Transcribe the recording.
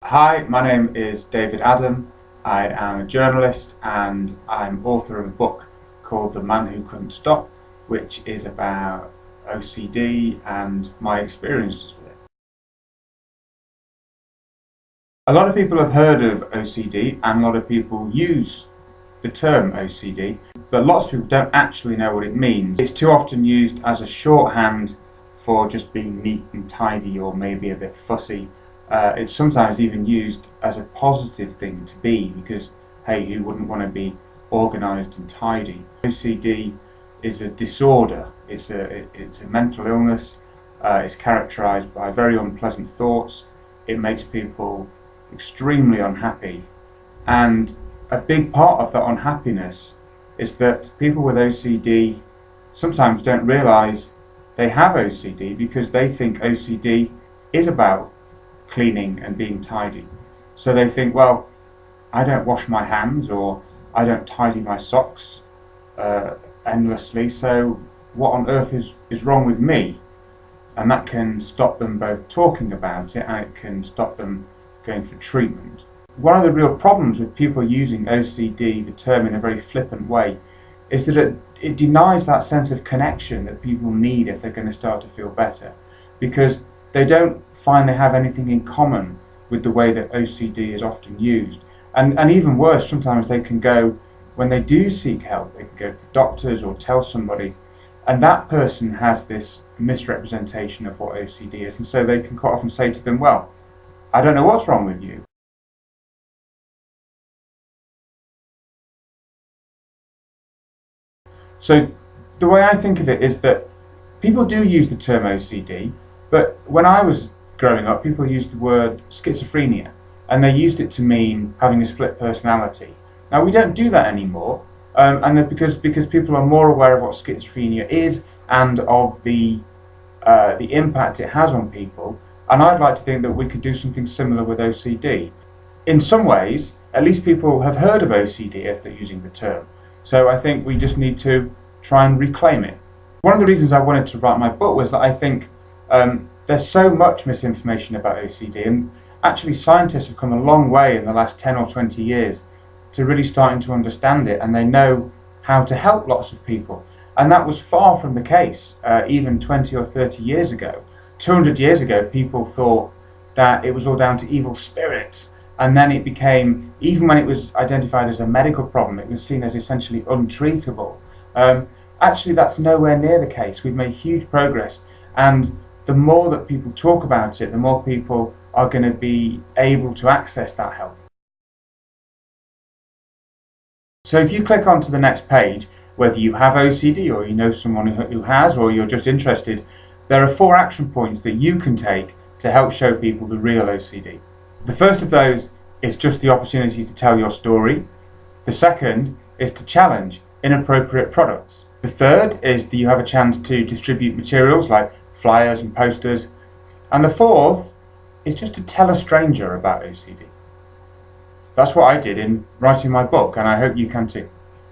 Hi, my name is David Adam. I am a journalist and I'm author of a book called The Man Who Couldn't Stop, which is about OCD and my experiences with it. A lot of people have heard of OCD and a lot of people use the term OCD, but lots of people don't actually know what it means. It's too often used as a shorthand for just being neat and tidy or maybe a bit fussy. It's sometimes even used as a positive thing to be because, hey, who wouldn't want to be organised and tidy? OCD is a disorder, it's a mental illness, it's characterised by very unpleasant thoughts, it makes people extremely unhappy, and a big part of that unhappiness is that people with OCD sometimes don't realise they have OCD because they think OCD is about cleaning and being tidy. So they think, well, I don't wash my hands or I don't tidy my socks endlessly, so what on earth is wrong with me? And that can stop them both talking about it and it can stop them going for treatment. One of the real problems with people using OCD, the term, in a very flippant way, is that it denies that sense of connection that people need if they're going to start to feel better, because they don't find they have anything in common with the way that OCD is often used. And even worse, sometimes they can go, when they do seek help, they can go to doctors or tell somebody, and that person has this misrepresentation of what OCD is, and so they can quite often say to them, well, I don't know what's wrong with you. So the way I think of it is that people do use the term OCD, but when I was growing up, people used the word schizophrenia, and they used it to mean having a split personality. Now we don't do that anymore, and because people are more aware of what schizophrenia is and of the impact it has on people. And I'd like to think that we could do something similar with OCD. In some ways, at least people have heard of OCD if they're using the term. So I think we just need to try and reclaim it. One of the reasons I wanted to write my book was that I think there's so much misinformation about OCD, and actually scientists have come a long way in the last 10 or 20 years to really starting to understand it, and they know how to help lots of people. And that was far from the case even 20 or 30 years ago. 200 years ago, people thought that it was all down to evil spirits, and then it became, even when it was identified as a medical problem, it was seen as essentially untreatable. Actually, that's nowhere near the case. We've made huge progress, and the more that people talk about it, the more people are going to be able to access that help. So if you click onto the next page, whether you have OCD or you know someone who has, or you're just interested, there are 4 action points that you can take to help show people the real OCD. The first of those is just the opportunity to tell your story. The second is to challenge inappropriate products. The third is that you have a chance to distribute materials like flyers and posters. And the fourth is just to tell a stranger about OCD. That's what I did in writing my book, and I hope you can too.